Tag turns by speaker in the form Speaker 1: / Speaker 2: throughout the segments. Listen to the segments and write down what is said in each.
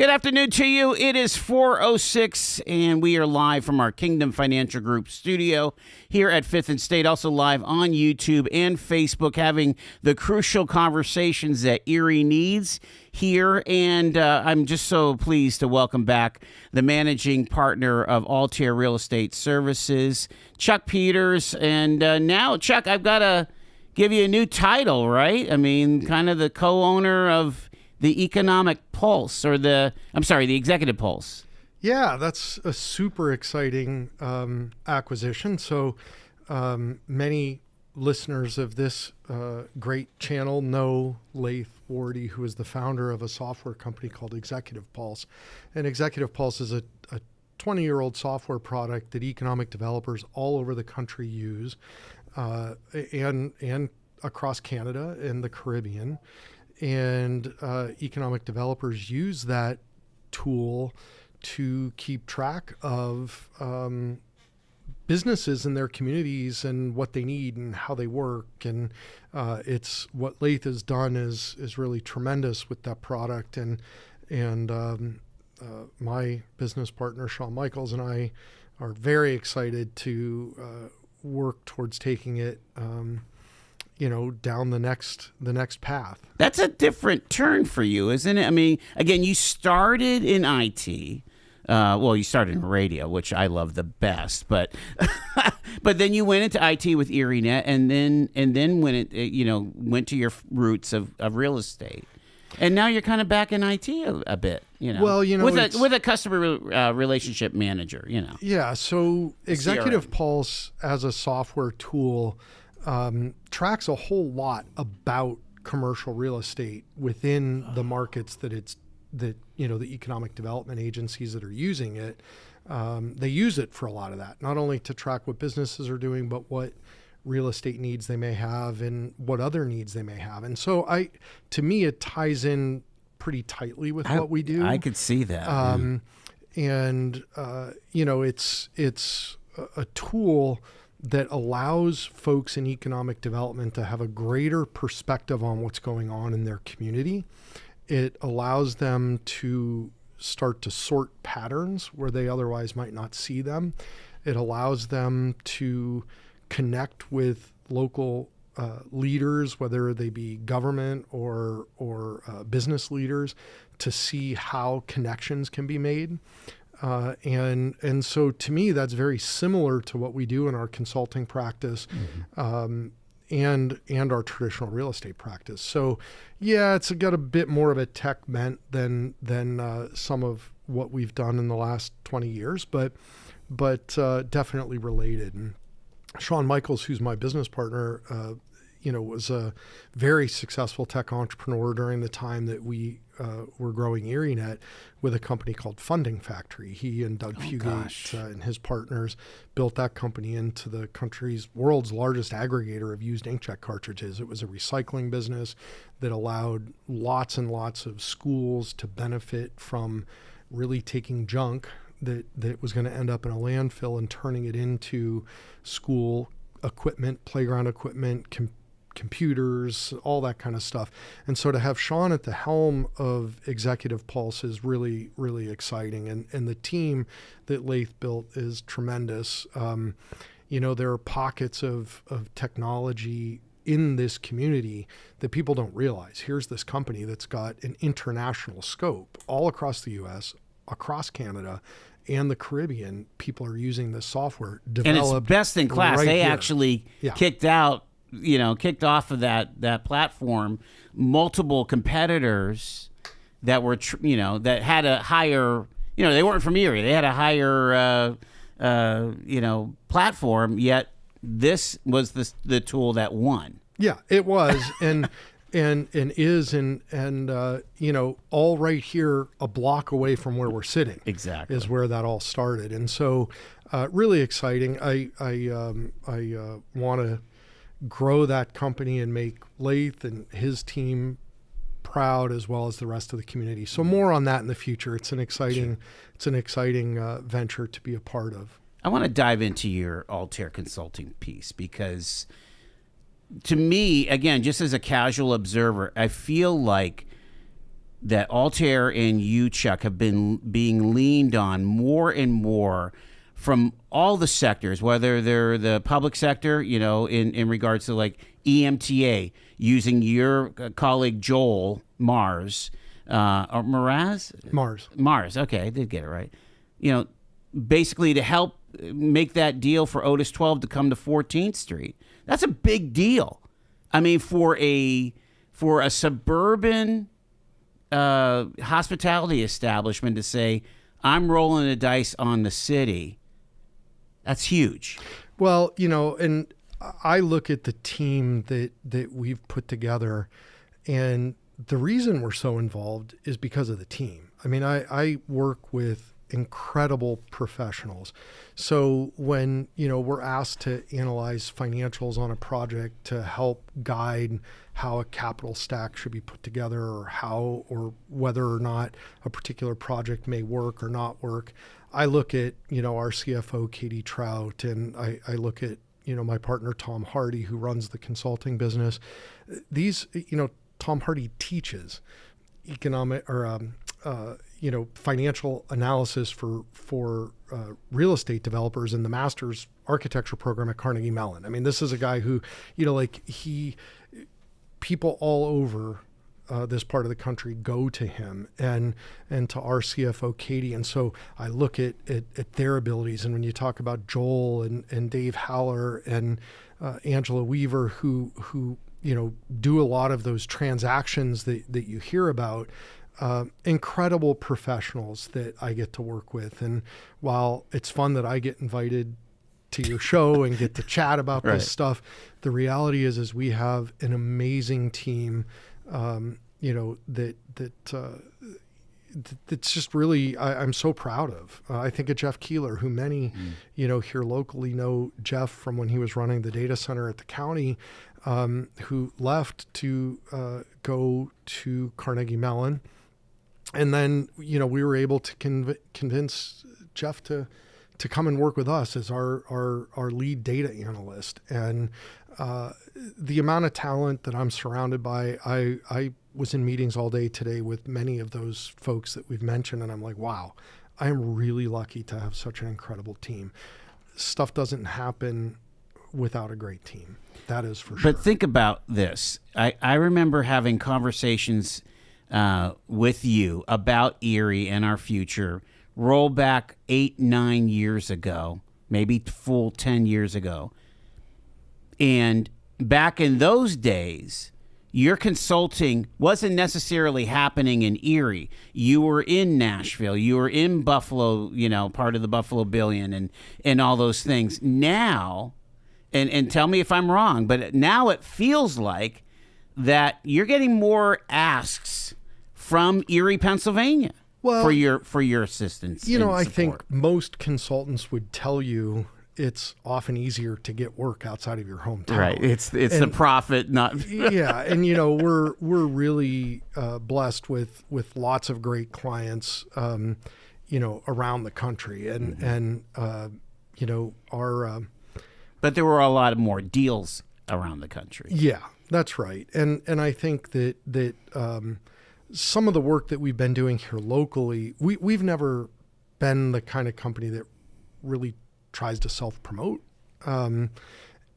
Speaker 1: Good afternoon to you. It is 4:06, and we are live from our Kingdom Financial Group studio here at 5th and State, also live on YouTube and Facebook, having the crucial conversations that Erie needs here. And I'm just so pleased to welcome back the managing partner of Altair Real Estate Services, Chuck Peters. And now, Chuck, I've got to give you a new title, right? I mean, kind of the co-owner of the Economic Pulse, or the Executive Pulse.
Speaker 2: Yeah, that's a super exciting acquisition. So many listeners of this great channel know Laith Wardy, who is the founder of a software company called Executive Pulse. And Executive Pulse is a 20-year-old software product that economic developers all over the country use, and across Canada and the Caribbean. And economic developers use that tool to keep track of businesses in their communities and what they need and how they work. And it's what Laith has done is really tremendous with that product. And my business partner, Shawn Michaels, and I are very excited to work towards taking it down the next path.
Speaker 1: That's a different turn for you, isn't it? I mean, again, you started in IT. You started in radio, which I love the best, but but then you went into IT with ErieNet, and then went to your roots of real estate. And now you're kind of back in IT a bit,
Speaker 2: Well,
Speaker 1: with a customer relationship manager,
Speaker 2: Yeah. So Executive Pulse as a software tool tracks a whole lot about commercial real estate within the markets that the economic development agencies that are using it. They use it for a lot of that, not only to track what businesses are doing, but what real estate needs they may have and what other needs they may have. And so to me, it ties in pretty tightly with what we do.
Speaker 1: I could see that.
Speaker 2: It's a tool that allows folks in economic development to have a greater perspective on what's going on in their community. It allows them to start to sort patterns where they otherwise might not see them. It allows them to connect with local leaders, whether they be government or business leaders, to see how connections can be made. And so to me, that's very similar to what we do in our consulting practice, and our traditional real estate practice. So yeah, it's got a bit more of a tech bent than some of what we've done in the last 20 years, but definitely related. And Shawn Michaels, who's my business partner, was a very successful tech entrepreneur during the time that we were growing ErieNet with a company called Funding Factory. He and Doug Fugate and his partners built that company into the world's largest aggregator of used inkjet cartridges. It was a recycling business that allowed lots and lots of schools to benefit from really taking junk that was going to end up in a landfill and turning it into school equipment, playground equipment, computers, all that kind of stuff. And so to have Shawn at the helm of Executive Pulse is really, really exciting. And the team that Laith built is tremendous. There are pockets of technology in this community that people don't realize. Here's this company that's got an international scope all across the U.S., across Canada, and the Caribbean. People are using this software developed,
Speaker 1: and it's best in class.
Speaker 2: Right
Speaker 1: they
Speaker 2: here.
Speaker 1: Actually kicked off of that platform multiple competitors that were that had a higher, they weren't from Erie, they had a higher platform, yet this was the tool that won.
Speaker 2: Yeah, it was. and all right here, a block away from where we're sitting.
Speaker 1: Exactly.
Speaker 2: Is where that all started. And so really exciting. I want to grow that company and make Laith and his team proud, as well as the rest of the community. So more on that in the future. It's an exciting venture to be a part of.
Speaker 1: I want to dive into your Altair consulting piece, because to me, again, just as a casual observer, I feel like that Altair and you, Chuck, have been being leaned on more and more from all the sectors, whether they're the public sector, in regards to like EMTA, using your colleague Joel Mars, or Mraz? Mars. Okay, I did get it right. Basically to help make that deal for Otis 12 to come to 14th Street. That's a big deal. I mean, for a suburban hospitality establishment to say, I'm rolling the dice on the city, that's huge.
Speaker 2: Well, and I look at the team that we've put together, and the reason we're so involved is because of the team. I mean, I work with incredible professionals. So when, we're asked to analyze financials on a project to help guide how a capital stack should be put together, or whether or not a particular project may work or not work, I look at, our CFO, Katie Trout, and I look at, my partner, Tom Hardy, who runs the consulting business. These, Tom Hardy teaches economic or, financial analysis for real estate developers in the master's architecture program at Carnegie Mellon. I mean, this is a guy who, people all over this part of the country go to him and to our CFO, Katie. And so I look at their abilities. And when you talk about Joel and Dave Haller and Angela Weaver, who do a lot of those transactions that you hear about, incredible professionals that I get to work with. And while it's fun that I get invited to your show and get to chat about
Speaker 1: Right.
Speaker 2: this stuff, the reality is we have an amazing team, that's just really, I'm so proud of. I think of Jeff Keeler, who many, here locally know Jeff from when he was running the data center at the county, who left to go to Carnegie Mellon. And then, we were able to convince Jeff to come and work with us as our lead data analyst. And the amount of talent that I'm surrounded by, I was in meetings all day today with many of those folks that we've mentioned, and I'm like, wow, I'm really lucky to have such an incredible team. Stuff doesn't happen without a great team. That is for sure.
Speaker 1: But think about this. I remember having conversations with you about Erie and our future. Roll back 8-9 years ago, maybe full 10 years ago. And back in those days, your consulting wasn't necessarily happening in Erie. You were in Nashville. You were in Buffalo, part of the Buffalo Billion and all those things. Now, and tell me if I'm wrong, but now it feels like that you're getting more asks from Erie, Pennsylvania.
Speaker 2: Well,
Speaker 1: for your assistance.
Speaker 2: I think most consultants would tell you it's often easier to get work outside of your hometown.
Speaker 1: Right. It's the profit, not.
Speaker 2: Yeah, and we're really blessed with lots of great clients, around the country, and our.
Speaker 1: But there were a lot of more deals around the country.
Speaker 2: Yeah, that's right, and I think that some of the work that we've been doing here locally, we've never been the kind of company that really tries to self-promote.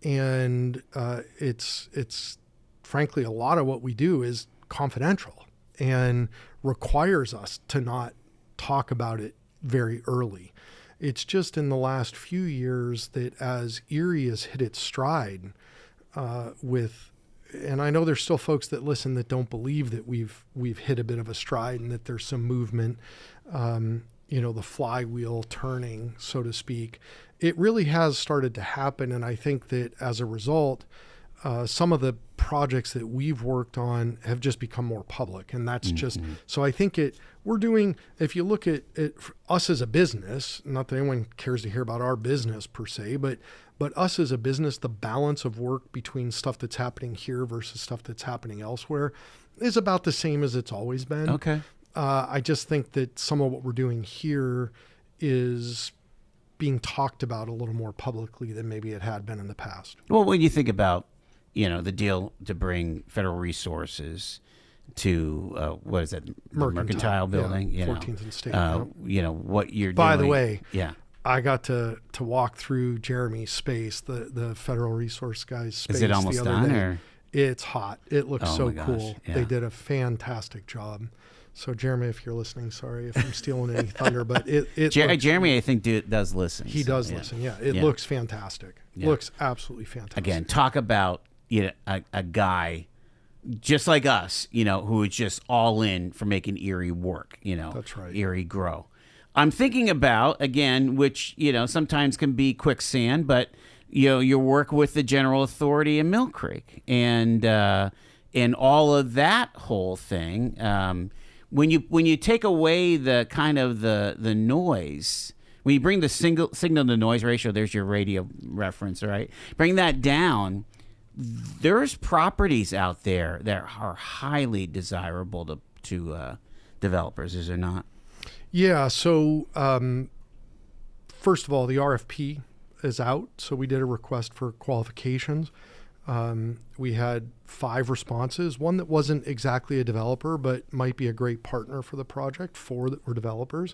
Speaker 2: It's frankly, a lot of what we do is confidential and requires us to not talk about it very early. It's just in the last few years that as Erie has hit its stride and I know there's still folks that listen that don't believe that we've hit a bit of a stride and that there's some movement, the flywheel turning, so to speak. It really has started to happen. And I think that as a result, some of the projects that we've worked on have just become more public. And that's just, so I think if you look at us as a business, not that anyone cares to hear about our business per se, but us as a business, the balance of work between stuff that's happening here versus stuff that's happening elsewhere is about the same as it's always been.
Speaker 1: Okay.
Speaker 2: I just think that some of what we're doing here is being talked about a little more publicly than maybe it had been in the past.
Speaker 1: Well, when you think about, the deal to bring federal resources to what is it? Mercantile building.
Speaker 2: Yeah,
Speaker 1: you
Speaker 2: 14th and State.
Speaker 1: You know what you're doing.
Speaker 2: By the way,
Speaker 1: yeah.
Speaker 2: I got to walk through Jeremy's space, the Federal Resource guy's space.
Speaker 1: Is it almost
Speaker 2: the other
Speaker 1: done?
Speaker 2: day.
Speaker 1: Or?
Speaker 2: It's hot. It looks so
Speaker 1: my gosh,
Speaker 2: cool.
Speaker 1: yeah.
Speaker 2: They did a fantastic job. So Jeremy, if you're listening, sorry if I'm stealing any thunder, but it looks,
Speaker 1: Jeremy, I think does listen.
Speaker 2: He does listen. Yeah, it looks fantastic.
Speaker 1: Yeah.
Speaker 2: Looks absolutely fantastic.
Speaker 1: Again, talk about a guy just like us, who is just all in for making Erie work.
Speaker 2: That's right.
Speaker 1: Erie grow. I'm thinking about, again, which, sometimes can be quicksand, but, your work with the general authority in Mill Creek and all of that whole thing. When you take away the kind of the noise, when you bring the signal to noise ratio, there's your radio reference, right? Bring that down. There's properties out there that are highly desirable to developers, is there not?
Speaker 2: Yeah. So, first of all, the RFP is out. So we did a request for qualifications. We had 5 responses. One that wasn't exactly a developer, but might be a great partner for the project. 4 that were developers.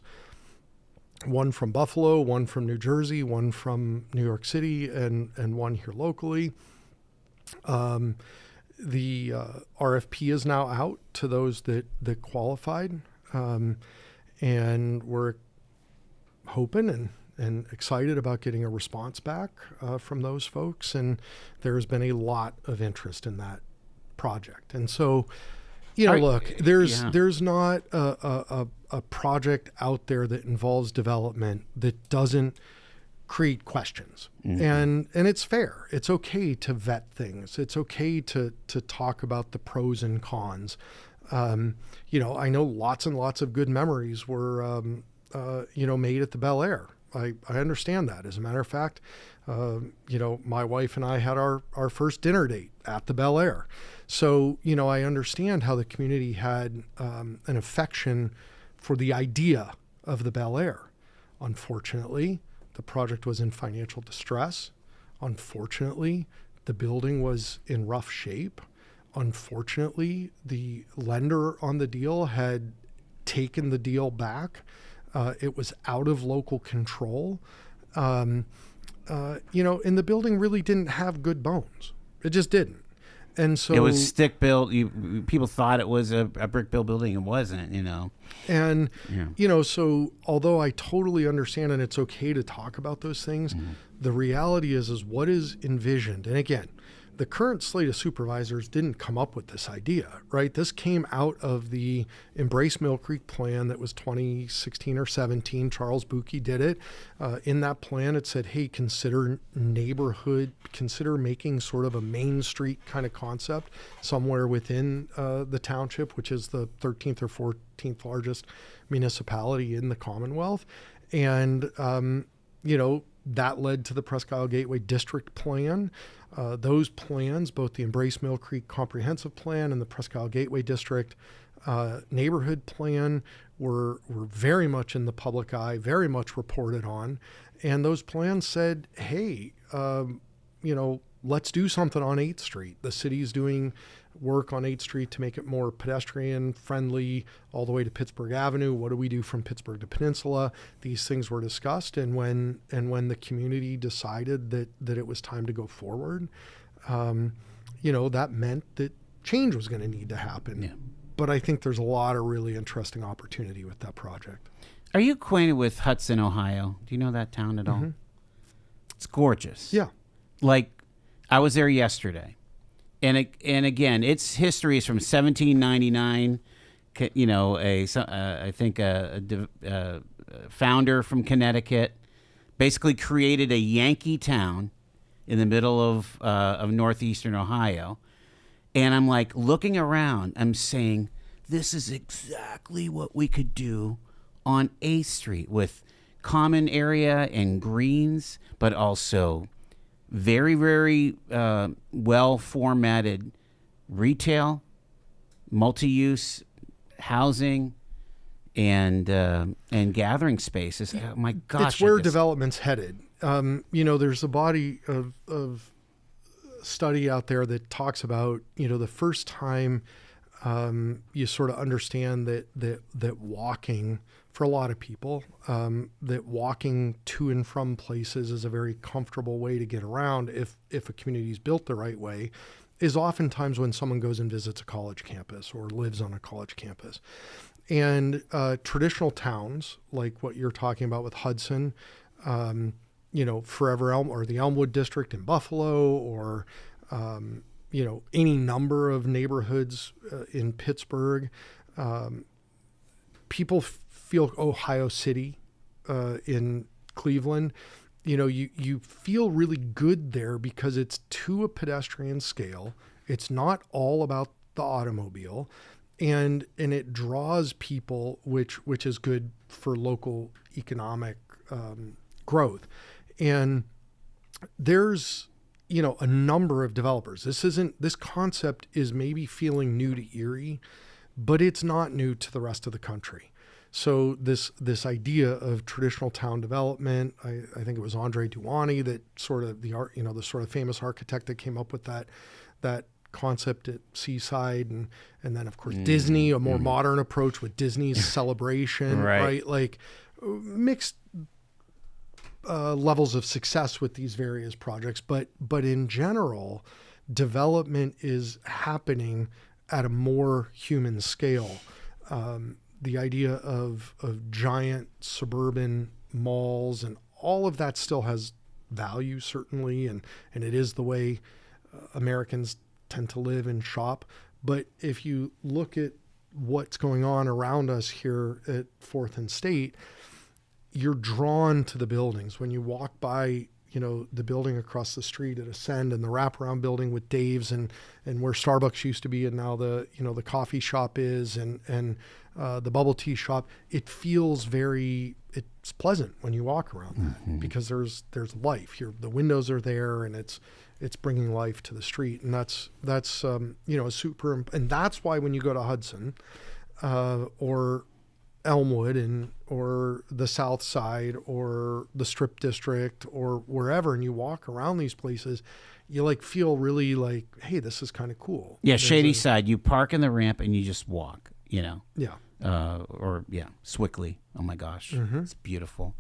Speaker 2: 1 from Buffalo, 1 from New Jersey, 1 from New York City, and 1 here locally. The RFP is now out to those that qualified. And we're hoping and excited about getting a response back from those folks. And there's been a lot of interest in that project. And so, look, there's not a project out there that involves development that doesn't create questions. Mm-hmm. And it's fair. It's okay to vet things. It's okay to talk about the pros and cons. I know lots and lots of good memories were, made at the Bel Air. I understand that. As a matter of fact, my wife and I had our first dinner date at the Bel Air. So, I understand how the community had an affection for the idea of the Bel Air. Unfortunately, the project was in financial distress. Unfortunately, the building was in rough shape. Unfortunately, the lender on the deal had taken the deal back. It was out of local control. And the building really didn't have good bones. It just didn't. And so
Speaker 1: it was stick built. People thought it was a brick built building. It wasn't,
Speaker 2: And, so although I totally understand and it's okay to talk about those things, the reality is what is envisioned. And again, the current slate of supervisors didn't come up with this idea, right? This came out of the Embrace Mill Creek plan that was 2016 or 17. Charles Buki did it. In that plan, it said, hey, consider neighborhood, consider making sort of a Main Street kind of concept somewhere within the township, which is the 13th or 14th largest municipality in the Commonwealth. And, that led to the Presque Isle Gateway District Plan. Those plans, both the Embrace Mill Creek Comprehensive Plan and the Presque Isle Gateway District Neighborhood Plan were very much in the public eye, very much reported on. And those plans said, hey, let's do something on 8th Street. The city's doing work on 8th Street to make it more pedestrian friendly all the way to Pittsburgh Avenue. What do we do from Pittsburgh to Peninsula? These things were discussed. And when the community decided that it was time to go forward, that meant that change was going to need to happen. Yeah. But I think there's a lot of really interesting opportunity with that project.
Speaker 1: Are you acquainted with Hudson, Ohio? Do you know that town at all? Mm-hmm. It's gorgeous.
Speaker 2: Yeah.
Speaker 1: Like, I was there yesterday. And again, its history is from 1799. I think a founder from Connecticut basically created a Yankee town in the middle of northeastern Ohio. And I'm like looking around. I'm saying, this is exactly what we could do on 8th Street with common area and greens, but also very, very well-formatted retail, multi-use housing, and gathering spaces. Oh my gosh!
Speaker 2: It's where development's headed. There's a body of study out there that talks about, the first time you sort of understand that walking, for a lot of people, that walking to and from places is a very comfortable way to get around if a community is built the right way, is oftentimes when someone goes and visits a college campus or lives on a college campus. And traditional towns, like what you're talking about with Hudson, Forever Elm or the Elmwood District in Buffalo, or any number of neighborhoods in Pittsburgh. People feel Ohio City in Cleveland. You feel really good there because it's to a pedestrian scale. It's not all about the automobile, and it draws people, which is good for local economic growth. And there's a number of developers. This concept is maybe feeling new to Erie, but it's not new to the rest of the country. So this idea of traditional town development, I think it was Andre Duany that sort of the sort of famous architect that came up with that concept at Seaside, and then of course Disney, a more modern approach with Disney's Celebration, right? Like mixed levels of success with these various projects, but in general, development is happening at a more human scale. The idea of giant suburban malls and all of that still has value, certainly, and it is the way Americans tend to live and shop. But if you look at what's going on around us here at 4th and State, you're drawn to the buildings. When you walk by, the building across the street at Ascend and the wraparound building with Dave's and where Starbucks used to be, and now the coffee shop is, and the bubble tea shop, it feels it's pleasant when you walk around that because there's life here. The windows are there, and it's bringing life to the street. And that's super, and that's why when you go to Hudson, or Elmwood or the South Side or the Strip District or wherever, and you walk around these places, you feel really like, hey, this is kind of cool.
Speaker 1: Yeah, Shady Side, you park in the ramp and you just walk, Yeah. Swickley. Oh my gosh, It's beautiful.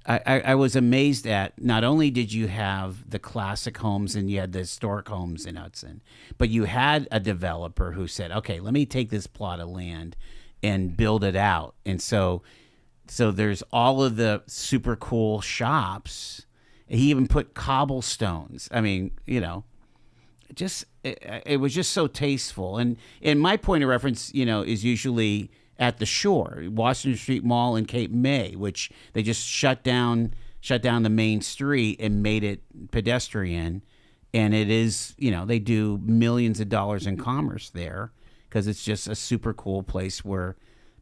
Speaker 1: I was amazed at, not only did you have the classic homes and you had the historic homes in Hudson, but you had a developer who said, okay, let me take this plot of land and build it out. And so there's all of the super cool shops. He even put cobblestones. I mean, it was just so tasteful. And my point of reference, is usually at the shore, Washington Street Mall in Cape May, which they just shut down the main street and made it pedestrian. And it is, they do millions of dollars in commerce there, because it's just a super cool place where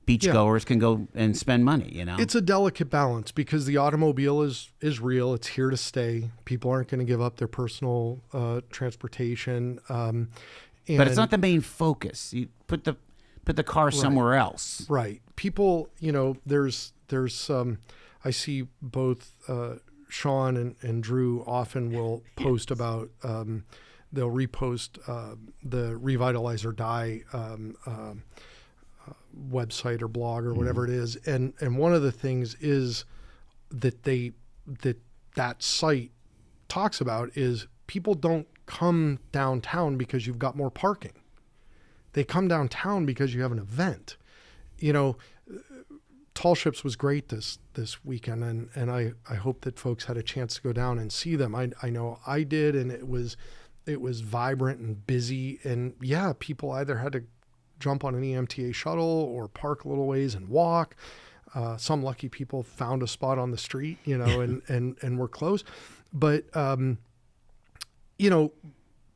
Speaker 1: beachgoers can go and spend money,
Speaker 2: It's a delicate balance because the automobile is real. It's here to stay. People aren't going to give up their personal transportation.
Speaker 1: But it's not the main focus. You put the car somewhere else.
Speaker 2: Right. People, there's I see both Sean and Drew often will post about they'll repost the Revitalize or Die website or blog or whatever it is, and one of the things is that that site talks about is people don't come downtown because you've got more parking. They come downtown because you have an event. Tall Ships was great this weekend, and I hope that folks had a chance to go down and see them. I know I did, and it was vibrant and busy, and people either had to jump on an EMTA shuttle or park a little ways and walk. Some lucky people found a spot on the street, and were close. But,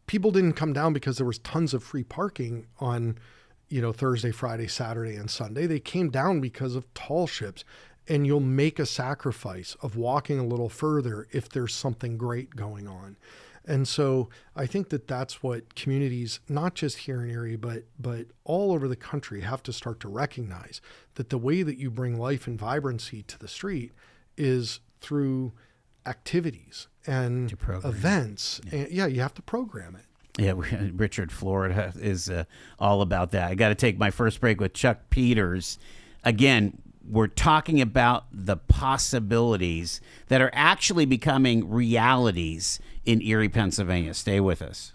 Speaker 2: people didn't come down because there was tons of free parking on, Thursday, Friday, Saturday, and Sunday. They came down because of Tall Ships. And you'll make a sacrifice of walking a little further if there's something great going on. And so I think that that's what communities, not just here in Erie, but all over the country, have to start to recognize, that the way that you bring life and vibrancy to the street is through activities and events. And you have to program it.
Speaker 1: Yeah, Richard Florida is all about that. I got to take my first break with Chuck Peters. Again, we're talking about the possibilities that are actually becoming realities in Erie, Pennsylvania. Stay with us.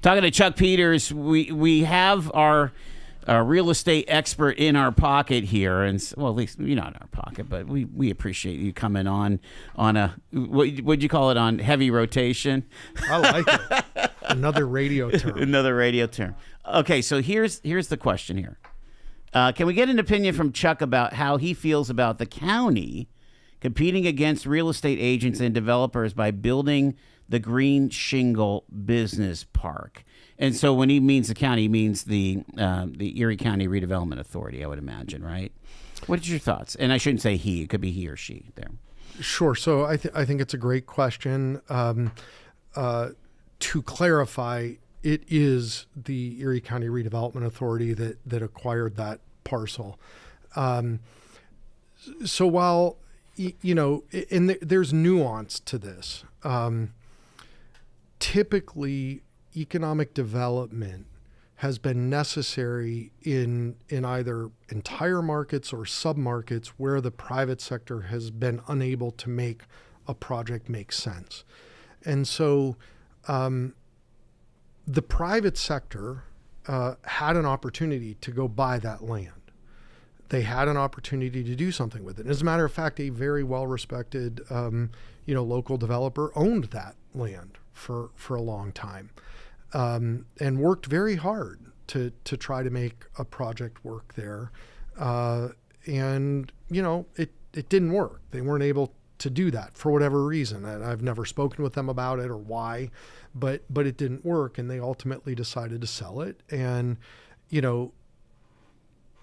Speaker 1: Talking to Chuck Peters, we have our real estate expert in our pocket here, and well, at least you're not in our pocket, but we appreciate you coming on a what'd you call it, on heavy rotation?
Speaker 2: I like it. Another radio term.
Speaker 1: Another radio term. Okay, so here's the question here. Can we get an opinion from Chuck about how he feels about the county competing against real estate agents and developers by building the Green Shingle Business Park? And so when he means the county, he means the Erie County Redevelopment Authority, I would imagine, right? What are your thoughts? And I shouldn't say he; it could be he or she. There.
Speaker 2: Sure. So I think it's a great question. To clarify, it is the Erie County Redevelopment Authority that acquired that parcel. So while and there's nuance to this. Typically, economic development has been necessary in either entire markets or submarkets where the private sector has been unable to make a project make sense. And so the private sector had an opportunity to go buy that land. They had an opportunity to do something with it. As a matter of fact, a very well-respected local developer owned that land for a long time, and worked very hard to try to make a project work there. And it didn't work. They weren't able to do that for whatever reason. And I've never spoken with them about it or why, but it didn't work, and they ultimately decided to sell it. And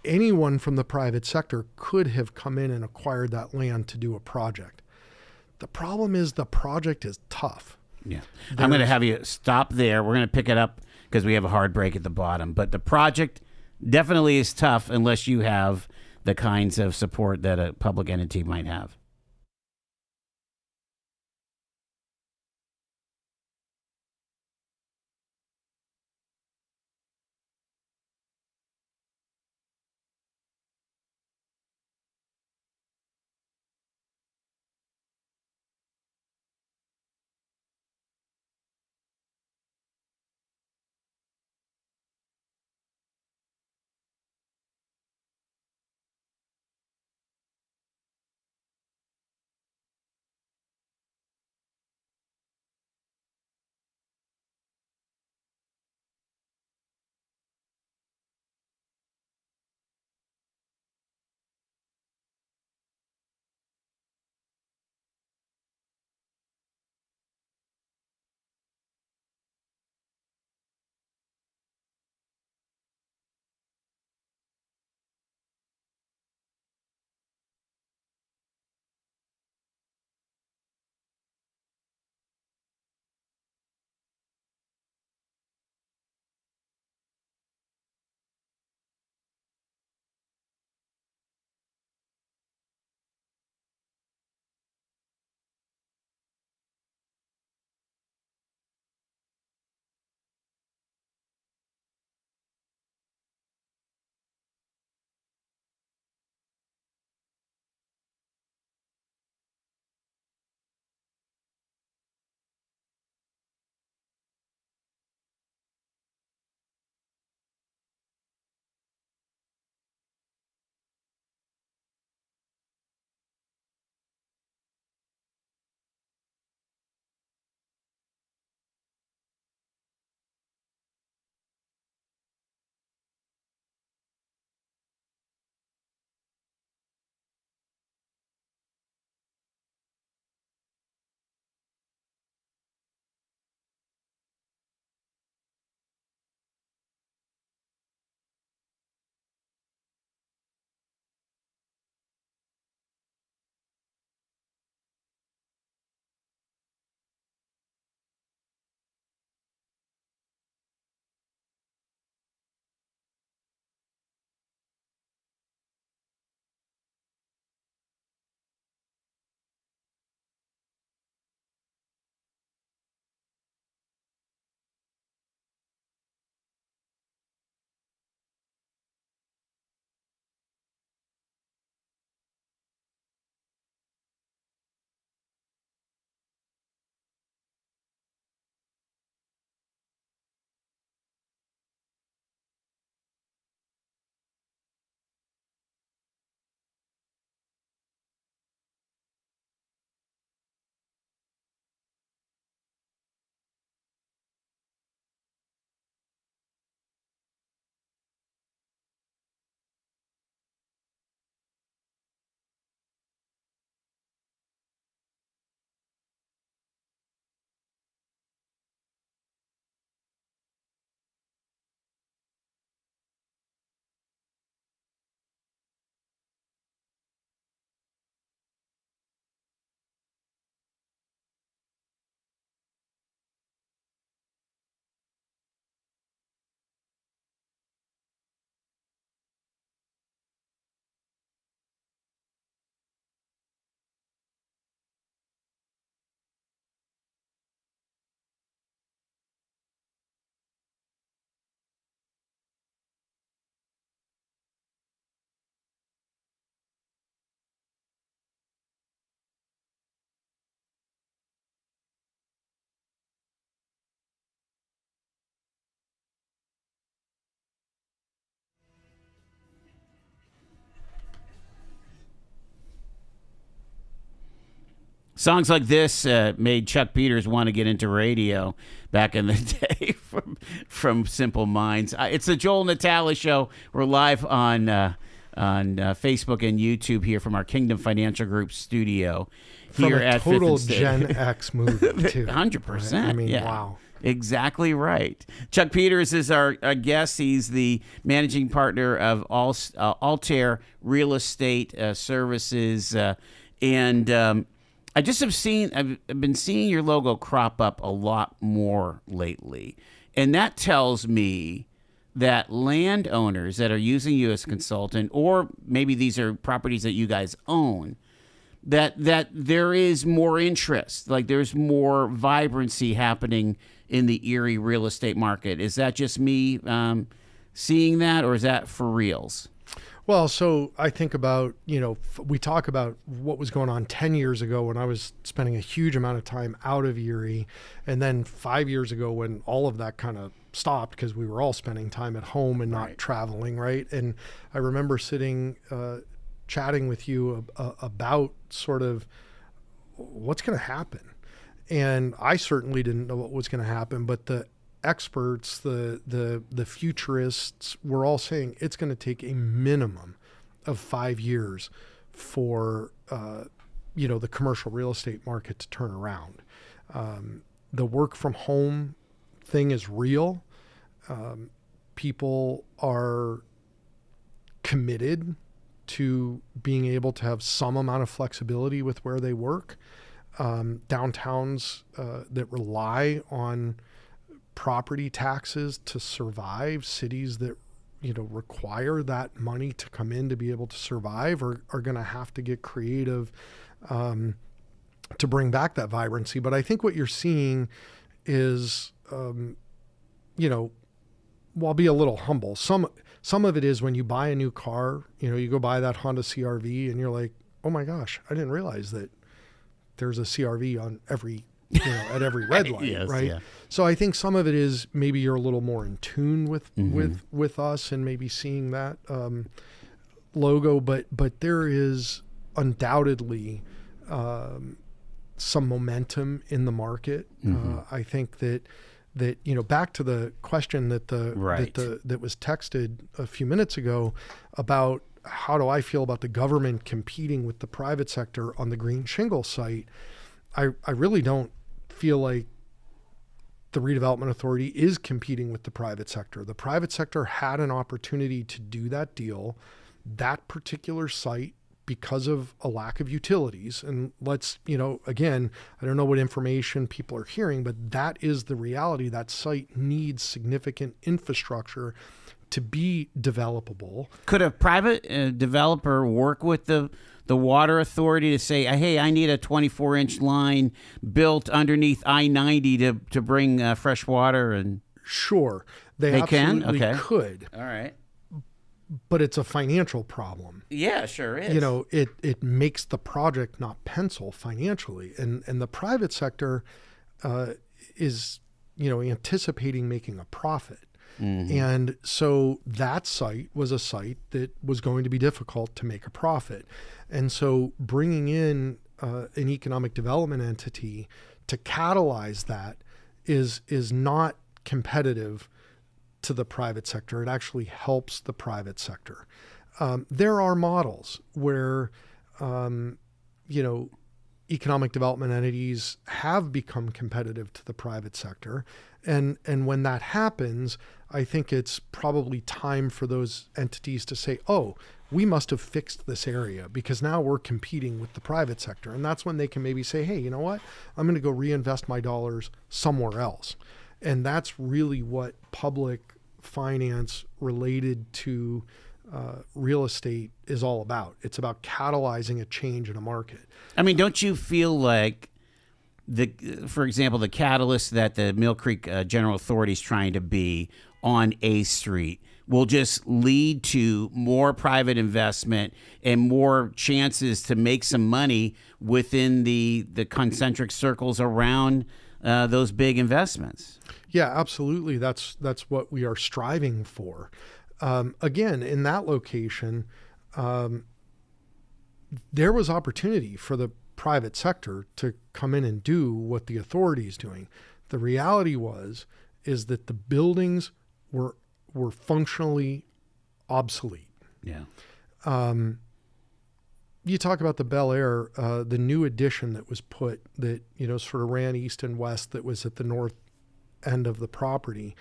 Speaker 2: anyone from the private sector could have come in and acquired that land to do a project. The problem is the project is tough.
Speaker 1: Yeah. I'm going to have you stop there. We're going to pick it up because we have a hard break at the bottom. But the project definitely is tough unless you have the kinds of support that a public entity might have. Songs like this made Chuck Peters want to get into radio back in the day from Simple Minds. It's the Joel Natale Show. We're live on Facebook and YouTube here from our Kingdom Financial Group studio here at Fifth
Speaker 2: total
Speaker 1: and State.
Speaker 2: Gen X movie, too.
Speaker 1: 100%.
Speaker 2: Right? I mean,
Speaker 1: yeah.
Speaker 2: wow.
Speaker 1: Exactly right. Chuck Peters is our guest. He's the managing partner of Altair Real Estate Services. And I've been seeing your logo crop up a lot more lately. And that tells me that landowners that are using you as a consultant, or maybe these are properties that you guys own, that there is more interest, like there's more vibrancy happening in the Erie real estate market. Is that just me seeing that, or is that for reals?
Speaker 2: Well, so I think about, we talk about what was going on 10 years ago when I was spending a huge amount of time out of Erie. And then 5 years ago when all of that kind of stopped because we were all spending time at home and not traveling, right? And I remember sitting, chatting with you about sort of what's going to happen. And I certainly didn't know what was going to happen, but the experts, the futurists were all saying it's going to take a minimum of 5 years for the commercial real estate market to turn around. The work from home thing is real. People are committed to being able to have some amount of flexibility with where they work. Downtowns that rely on property taxes to survive, cities that require that money to come in to be able to survive are going to have to get creative to bring back that vibrancy. But I think what you're seeing is, well, I'll be a little humble. Some of it is when you buy a new car, you go buy that Honda CRV and you're like, oh my gosh, I didn't realize that there's a CRV on every, at every red light,
Speaker 1: yes,
Speaker 2: right?
Speaker 1: Yeah.
Speaker 2: So I think some of it is maybe you're a little more in tune with us and maybe seeing that logo, but there is undoubtedly some momentum in the market. I think that back to the question that that was texted a few minutes ago about how do I feel about the government competing with the private sector on the green shingle site. I really don't feel like the redevelopment authority is competing with the private sector. The private sector had an opportunity to do that deal, that particular site, because of a lack of utilities. And let's, again, I don't know what information people are hearing, but that is the reality. That site needs significant infrastructure to be developable. Could
Speaker 1: a private developer work with the water authority to say, hey, I need a 24-inch line built underneath I-90 to bring fresh water? And
Speaker 2: sure, they absolutely could.
Speaker 1: All right.
Speaker 2: But it's a financial problem.
Speaker 1: Yeah, sure is.
Speaker 2: It makes the project not pencil financially. And the private sector is, anticipating making a profit. And so that site was a site that was going to be difficult to make a profit. And so bringing in an economic development entity to catalyze that is not competitive to the private sector. It actually helps the private sector. There are models where, economic development entities have become competitive to the private sector. And when that happens, I think it's probably time for those entities to say, oh, we must have fixed this area because now we're competing with the private sector. And that's when they can maybe say, hey, you know what? I'm going to go reinvest my dollars somewhere else. And that's really what public finance related to real estate is all about. It's about catalyzing a change in a market.
Speaker 1: I mean, don't you feel like for example, the catalyst that the Mill Creek General Authority is trying to be on A Street will just lead to more private investment and more chances to make some money within the concentric circles around those big investments?
Speaker 2: Yeah, absolutely. That's what we are striving for. Again, in that location, there was opportunity for the private sector to come in and do what the authority is doing. The reality is that the buildings were functionally obsolete.
Speaker 1: Yeah.
Speaker 2: You talk about the Bel Air, the new addition that was put that, sort of ran east and west, that was at the north end of the property.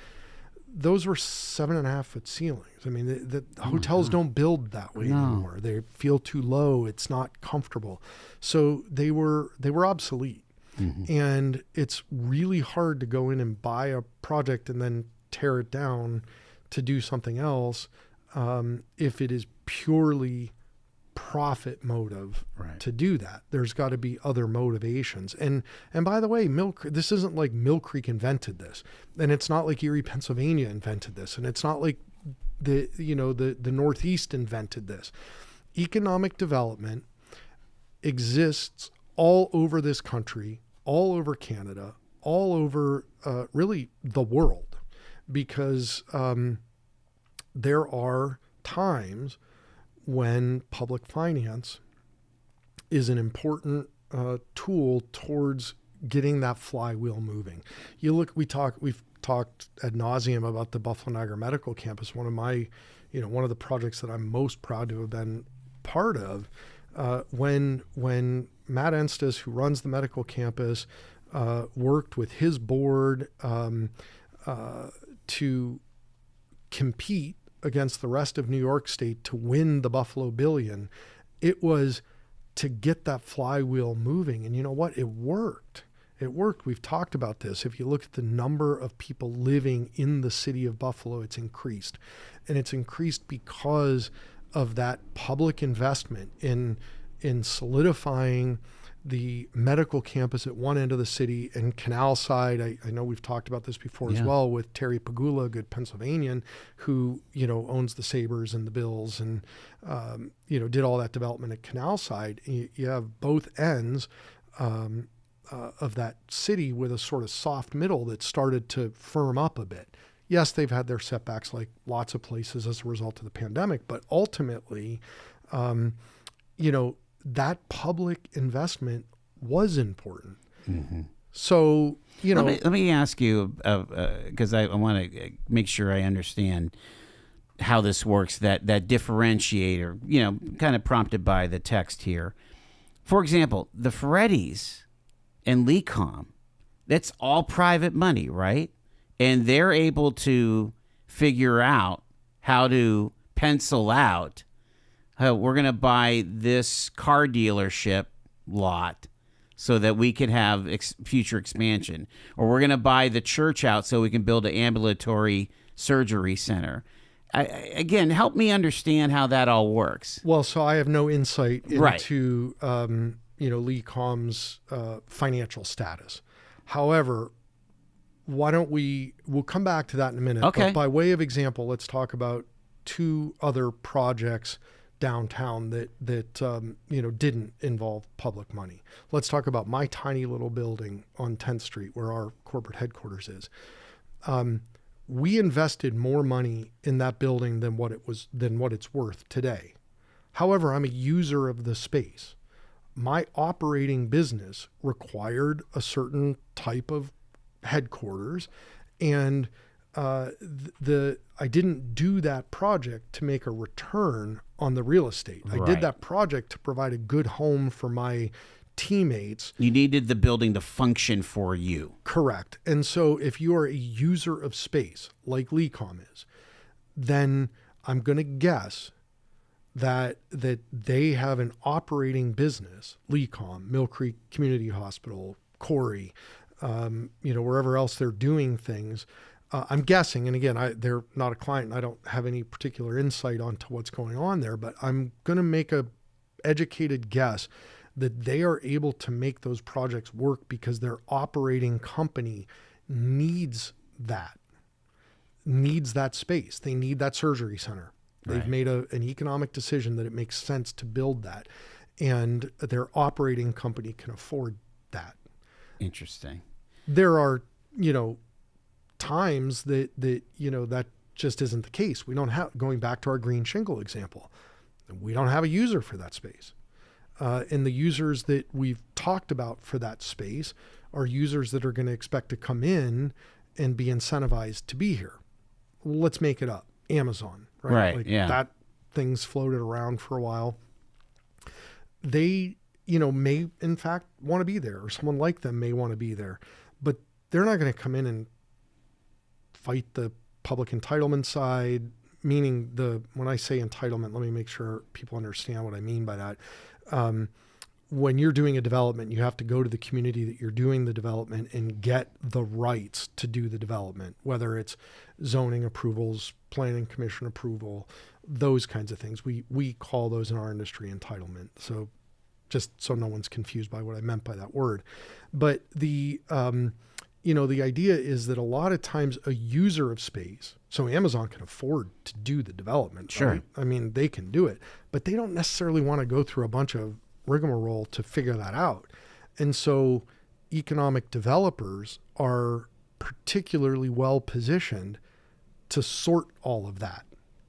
Speaker 2: Those were 7.5 foot ceilings. I mean, the hotels don't build that way anymore. They feel too low. It's not comfortable. So they were obsolete. Mm-hmm. And it's really hard to go in and buy a project and then tear it down to do something else if it is purely profit motive to do that. There's got to be other motivations. And by the way, this isn't like Mill Creek invented this, and it's not like Erie, Pennsylvania invented this, and it's not like the Northeast invented this. Economic development exists all over this country, all over Canada, all over really the world, because there are times when public finance is an important tool towards getting that flywheel moving. We've talked ad nauseum about the Buffalo Niagara Medical Campus. One of the projects that I'm most proud to have been part of, when Matt Enstis, who runs the medical campus, worked with his board to compete against the rest of New York State to win the Buffalo Billion. It was to get that flywheel moving. And you know what? It worked. It worked. We've talked about this. If you look at the number of people living in the city of Buffalo, it's increased. And it's increased because of that public investment in solidifying the medical campus at one end of the city and Canal Side. I know we've talked about this before as well with Terry Pagula, a good Pennsylvanian, who, owns the Sabres and the Bills and, did all that development at Canal Side. You have both ends of that city with a sort of soft middle that started to firm up a bit. Yes, they've had their setbacks like lots of places as a result of the pandemic, but ultimately, that public investment was important. Mm-hmm. So,
Speaker 1: let me ask you, because I want to make sure I understand how this works, that differentiator, kind of prompted by the text here. For example, the Ferrettis and LECOM, that's all private money, right? And they're able to figure out how to pencil out, we're going to buy this car dealership lot so that we can have future expansion. Or we're going to buy the church out so we can build an ambulatory surgery center. Again, help me understand how that all works.
Speaker 2: Well, so I have no insight into, LECOM's financial status. However, we'll come back to that in a minute.
Speaker 1: Okay.
Speaker 2: But by way of example, let's talk about two other projects downtown that didn't involve public money. Let's talk about my tiny little building on 10th Street where our corporate headquarters is. We invested more money in that building than what it's worth today. However, I'm a user of the space. My operating business required a certain type of headquarters, and I didn't do that project to make a return on the real estate. I did that project to provide a good home for my teammates.
Speaker 1: You needed the building to function for you.
Speaker 2: Correct. And so if you are a user of space, like LECOM is, then I'm going to guess that they have an operating business, LECOM, Mill Creek Community Hospital, Corey, wherever else they're doing things. I'm guessing, and again, they're not a client, and I don't have any particular insight onto what's going on there, but I'm going to make a educated guess that they are able to make those projects work because their operating company needs that space. They need that surgery center. They've made an economic decision that it makes sense to build that, and their operating company can afford that.
Speaker 1: Interesting.
Speaker 2: There are, times that just isn't the case. We don't have, going back to our green shingle example, we don't have a user for that space. And the users that we've talked about for that space are users that are going to expect to come in and be incentivized to be here. Let's make it up. Amazon, right?
Speaker 1: Right. Yeah.
Speaker 2: That thing's floated around for a while. They, may in fact want to be there, or someone like them may want to be there, but they're not going to come in and fight the public entitlement side, meaning when I say entitlement, let me make sure people understand what I mean by that. When you're doing a development, you have to go to the community that you're doing the development and get the rights to do the development, whether it's zoning approvals, planning commission approval, those kinds of things. We call those in our industry entitlement. So just so no one's confused by what I meant by that word. But the idea is that a lot of times a user of space, so Amazon can afford to do the development.
Speaker 1: Sure.
Speaker 2: Right? I mean, they can do it, but they don't necessarily want to go through a bunch of rigmarole to figure that out. And so economic developers are particularly well positioned to sort all of that.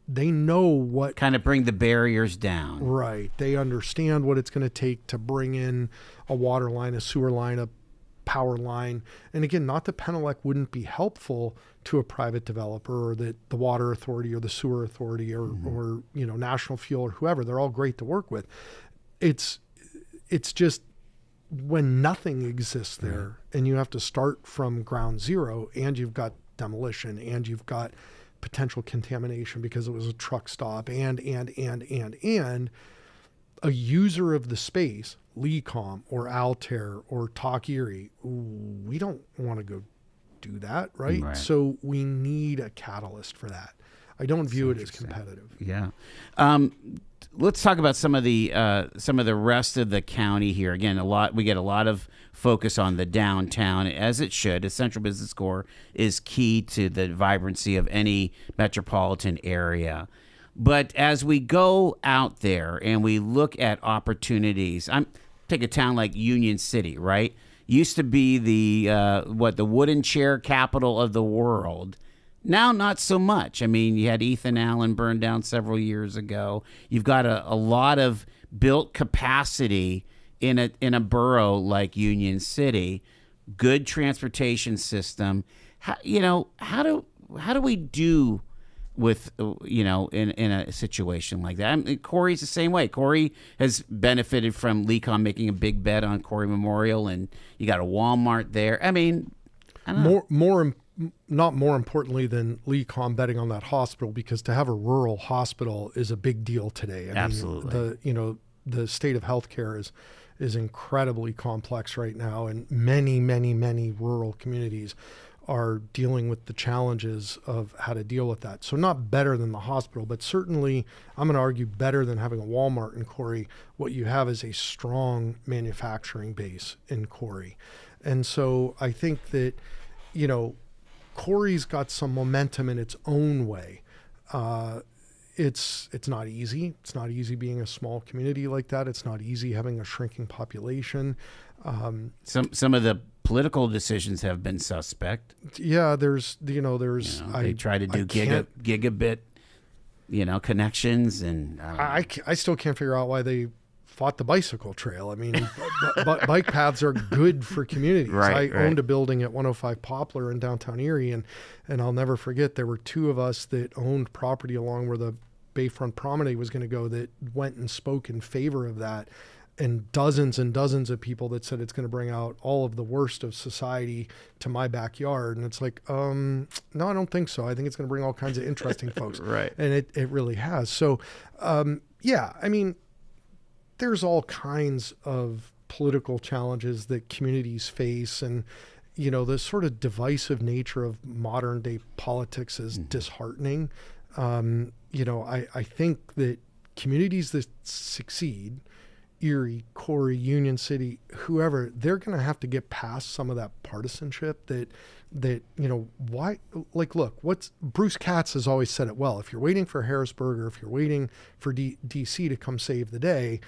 Speaker 2: They know what
Speaker 1: kind of bring the barriers down.
Speaker 2: Right. They understand what it's going to take to bring in a water line, a sewer line, a power line. And again, not that Penelec wouldn't be helpful to a private developer, or that the water authority or the sewer authority or National Fuel or whoever, they're all great to work with. It's just when nothing exists there and you have to start from ground zero, and you've got demolition, and you've got potential contamination because it was a truck stop, and a user of the space, LECOM or Altair or Talk Erie, we don't want to go do that, right? So we need a catalyst for that. I don't view it as competitive.
Speaker 1: Yeah. Let's talk about some of the rest of the county here. Again, we get a lot of focus on the downtown, as it should. A central business core is key to the vibrancy of any metropolitan area. But as we go out there and we look at opportunities, take a town like Union City, right? Used to be the wooden chair capital of the world. Now, not so much. I mean, you had Ethan Allen burned down several years ago. You've got a lot of built capacity in a borough like Union City. Good transportation system. How do we do with in a situation like that? I mean, Corey's the same way. Corey has benefited from LECOM making a big bet on Corey Memorial, and you got a Walmart there. I mean, I don't know.
Speaker 2: Not more importantly than LECOM betting on that hospital, because to have a rural hospital is a big deal today.
Speaker 1: Absolutely.
Speaker 2: The state of healthcare is incredibly complex right now, and many rural communities are dealing with the challenges of how to deal with that. So not better than the hospital, but certainly I'm going to argue better than having a Walmart in Corey. What you have is a strong manufacturing base in Corey. And so I think that, Corey's got some momentum in its own way. It's not easy. It's not easy being a small community like that. It's not easy having a shrinking population.
Speaker 1: Some of the political decisions have been suspect.
Speaker 2: Yeah, they
Speaker 1: try to do gigabit, connections, and
Speaker 2: I still can't figure out why they fought the bicycle trail. I mean, bike paths are good for communities. I owned a building at 105 Poplar in downtown Erie, and I'll never forget, there were two of us that owned property along where the Bayfront Promenade was going to go that went and spoke in favor of that, and dozens of people that said it's going to bring out all of the worst of society to my backyard. And it's like, no, I don't think so. I think it's going to bring all kinds of interesting folks.
Speaker 1: Right.
Speaker 2: And it really has. So, there's all kinds of political challenges that communities face, and the sort of divisive nature of modern day politics is disheartening. I think that communities that succeed, Erie, Corey, Union City, whoever, they're going to have to get past some of that partisanship why, look, Bruce Katz has always said it well. If you're waiting for Harrisburg, or if you're waiting for DC to come save the day,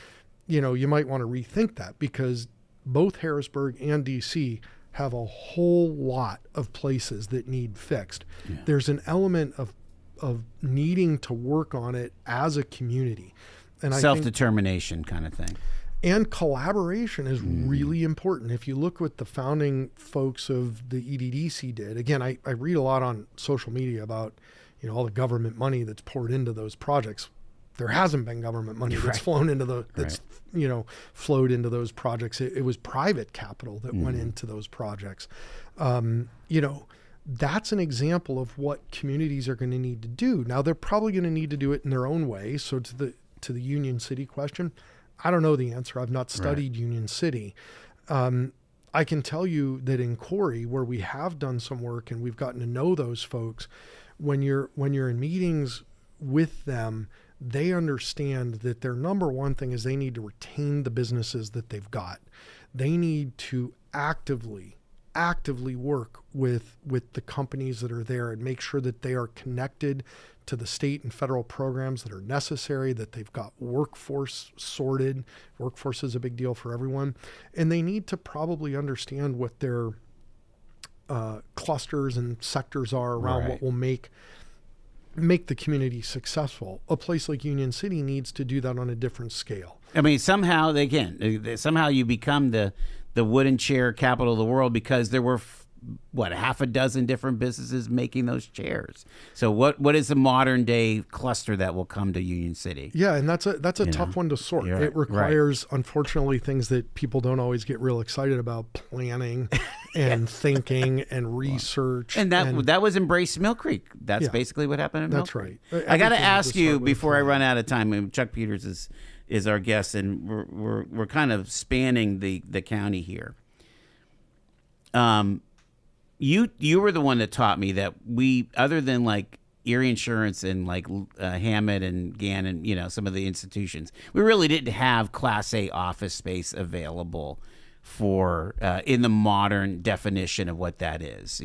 Speaker 2: you might want to rethink that, because both Harrisburg and DC have a whole lot of places that need fixed. Yeah. There's an element of needing to work on it as a community. And
Speaker 1: self-determination kind of thing.
Speaker 2: And collaboration is really important. If you look what the founding folks of the EDDC did, again, I read a lot on social media about, all the government money that's poured into those projects. There hasn't been government money that's flown into flowed into those projects. It was private capital that went into those projects. That's an example of what communities are going to need to do. Now, they're probably going to need to do it in their own way. So to the Union City question, I don't know the answer. I've not studied Union City. I can tell you that in Corey, where we have done some work and we've gotten to know those folks, when you're in meetings with them, they understand that their number one thing is they need to retain the businesses that they've got. They need to actively work with the companies that are there and make sure that they are connected to the state and federal programs that are necessary, that they've got workforce sorted. Workforce is a big deal for everyone. And they need to probably understand what their clusters and sectors are around what will make the community successful. A place like Union City needs to do that on a different scale.
Speaker 1: I mean, somehow somehow you become the wooden chair capital of the world because there were half a dozen different businesses making those chairs. So what is the modern day cluster that will come to Union City?
Speaker 2: Yeah, and that's a tough one to sort. It requires, unfortunately, things that people don't always get real excited about: planning and thinking and research.
Speaker 1: And that was embraced Mill Creek. That's basically what happened in Mill Creek.
Speaker 2: Right.
Speaker 1: I got to ask you before I run out of time. Chuck Peters is our guest, and we're kind of spanning the county here. You were the one that taught me that we, other than like Erie Insurance and like Hammett and Gannon, some of the institutions, we really didn't have Class A office space available for in the modern definition of what that is.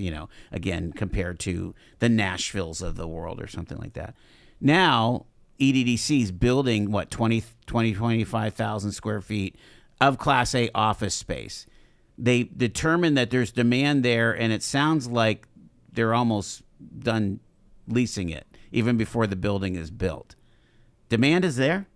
Speaker 1: Again, compared to the Nashvilles of the world or something like that. Now EDDC is building 25,000 square feet of Class A office space. They determine that there's demand there, and it sounds like they're almost done leasing it, even before the building is built. Demand is there?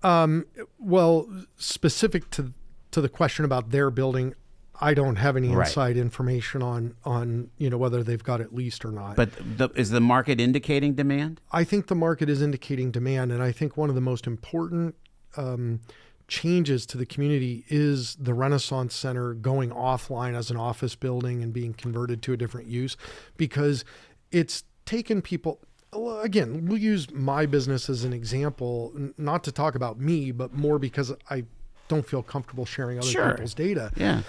Speaker 2: Well, specific to the question about their building, I don't have any inside information on whether they've got it leased or not.
Speaker 1: But is the market indicating demand?
Speaker 2: I think the market is indicating demand, and I think one of the most important changes to the community is the Renaissance Center going offline as an office building and being converted to a different use, because it's taken people, again, we'll use my business as an example, not to talk about me, but more because I don't feel comfortable sharing other people's data.
Speaker 1: Yeah.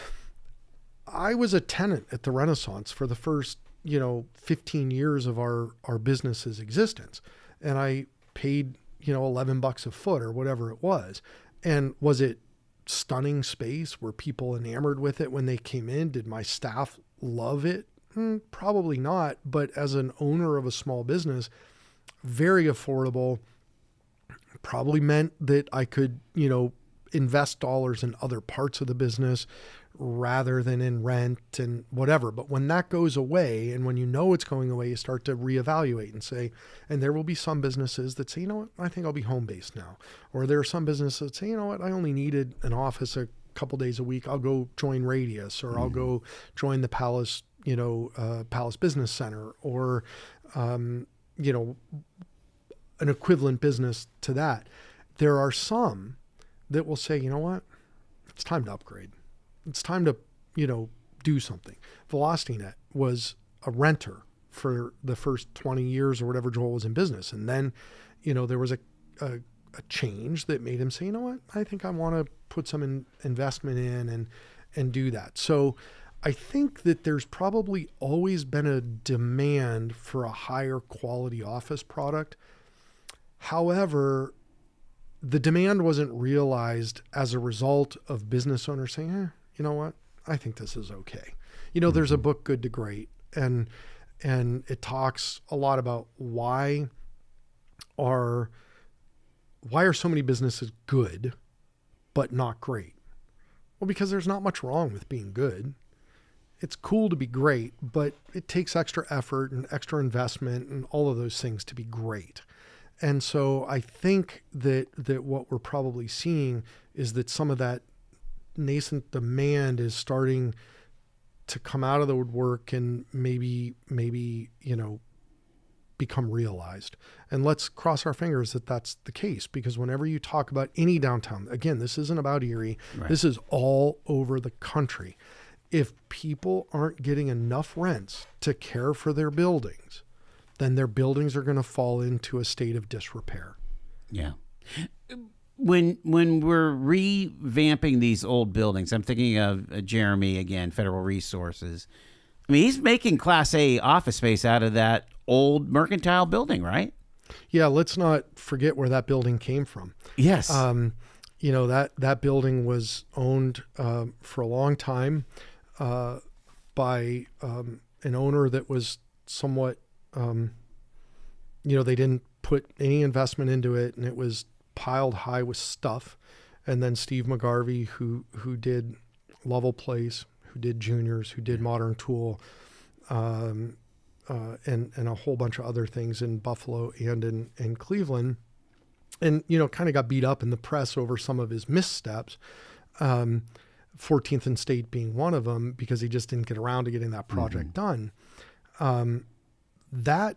Speaker 2: I was a tenant at the Renaissance for the first, 15 years of our business's existence. And I paid, $11 a foot or whatever it was. And was it stunning space? Were people enamored with it when they came in? Did my staff love it? Probably not. But as an owner of a small business, very affordable, probably meant that I could, invest dollars in other parts of the business rather than in rent and whatever. But when that goes away, and when it's going away, you start to reevaluate and say, and there will be some businesses that say, I think I'll be home-based now. Or there are some businesses that say, I only needed an office a couple days a week. I'll go join Radius, or I'll go join the Palace, Palace Business Center, or, an equivalent business to that. There are some that will say, it's time to upgrade. It's time to, do something. VelocityNet was a renter for the first 20 years or whatever Joel was in business. And then, there was a change that made him say, I think I want to put some investment in and do that. So I think that there's probably always been a demand for a higher quality office product. However, the demand wasn't realized as a result of business owners saying, you know what, I think this is okay. There's a book, Good to Great, and it talks a lot about why are so many businesses good, but not great? Well, because there's not much wrong with being good. It's cool to be great, but it takes extra effort and extra investment and all of those things to be great. And so I think that what we're probably seeing is that some of that nascent demand is starting to come out of the woodwork and maybe, become realized. And let's cross our fingers that that's the case, because whenever you talk about any downtown, again, this isn't about Erie,
Speaker 1: Right.
Speaker 2: This is all over the country. If people aren't getting enough rents to care for their buildings, then their buildings are going to fall into a state of disrepair.
Speaker 1: Yeah. When we're revamping these old buildings, I'm thinking of Jeremy again, Federal Resources. I mean, he's making Class A office space out of that old mercantile building, right?
Speaker 2: Yeah, let's not forget where that building came from.
Speaker 1: Yes.
Speaker 2: That building was owned for a long time by an owner that was somewhat, they didn't put any investment into it, and it was piled high with stuff. And then Steve McGarvey, who did Level Place, who did Juniors, who did Modern Tool, and a whole bunch of other things in Buffalo and in Cleveland, and kind of got beat up in the press over some of his missteps. 14th and State being one of them, because he just didn't get around to getting that project done. That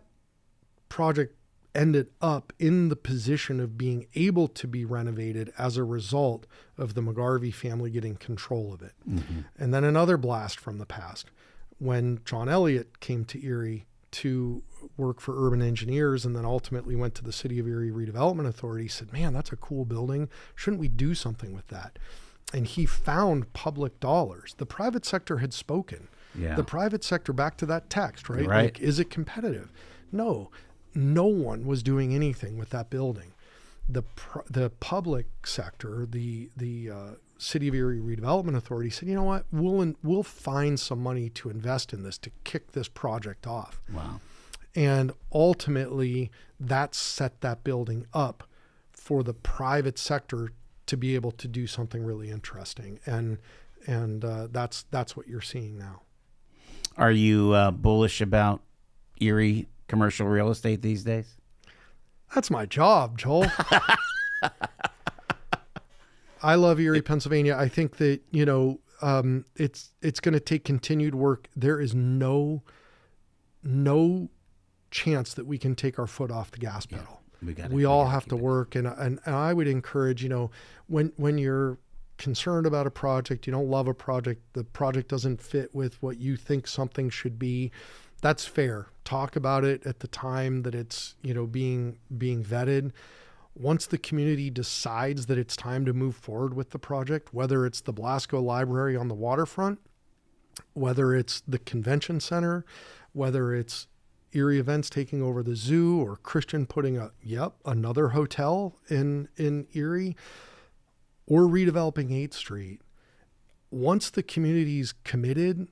Speaker 2: project ended up in the position of being able to be renovated as a result of the McGarvey family getting control of it. And then another blast from the past, when John Elliott came to Erie to work for Urban Engineers and then ultimately went to the City of Erie Redevelopment Authority, said, man, that's a cool building. Shouldn't we do something with that? And he found public dollars. The private sector had spoken.
Speaker 1: Yeah.
Speaker 2: The private sector, back to that text, right?
Speaker 1: Right.
Speaker 2: Like, is it competitive? No one was doing anything with that building. The public sector, the City of Erie Redevelopment Authority said, you know what, we'll find some money to invest in this, to kick this project off.
Speaker 1: Wow.
Speaker 2: And ultimately, that set that building up for the private sector to be able to do something really interesting. And that's what you're seeing now.
Speaker 1: Are you bullish about Erie commercial real estate these days?
Speaker 2: That's my job, Joel. I love Erie, Pennsylvania. I think that, it's going to take continued work. There is no chance that we can take our foot off the gas pedal. We all have to work. And I would encourage, when you're concerned about a project, you don't love a project, the project doesn't fit with what you think something should be, that's fair. Talk about it at the time that it's, being vetted. Once the community decides that it's time to move forward with the project, whether it's the Blasco Library on the waterfront, whether it's the convention center, whether it's Erie Events taking over the zoo, or Christian putting another hotel in Erie, or redeveloping 8th Street, once the community's committed,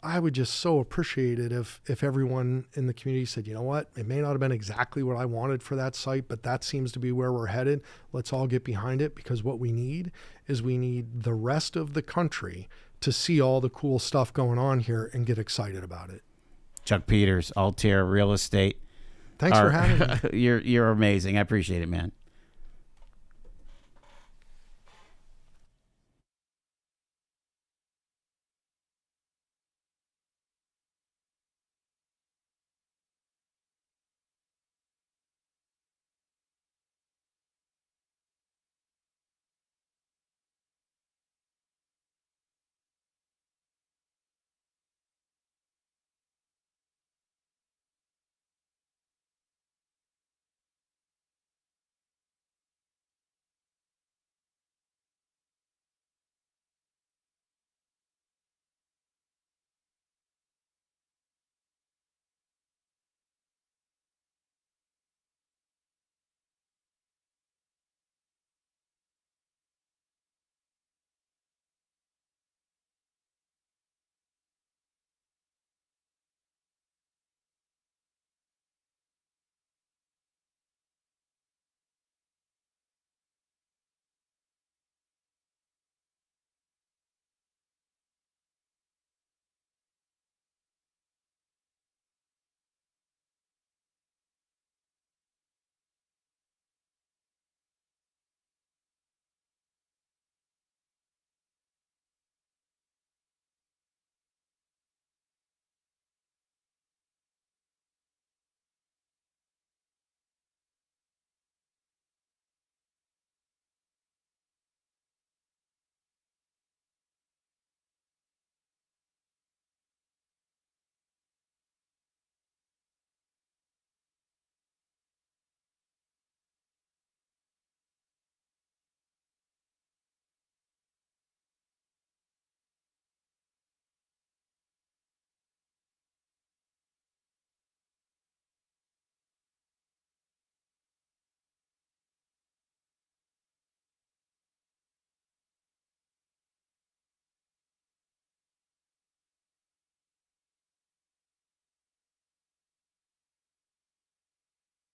Speaker 2: I would just so appreciate it if everyone in the community said, you know what, it may not have been exactly what I wanted for that site, but that seems to be where we're headed. Let's all get behind it, because what we need is the rest of the country to see all the cool stuff going on here and get excited about it.
Speaker 1: Chuck Peters, Altair Real Estate.
Speaker 2: Thanks for having me.
Speaker 1: You're amazing. I appreciate it, man.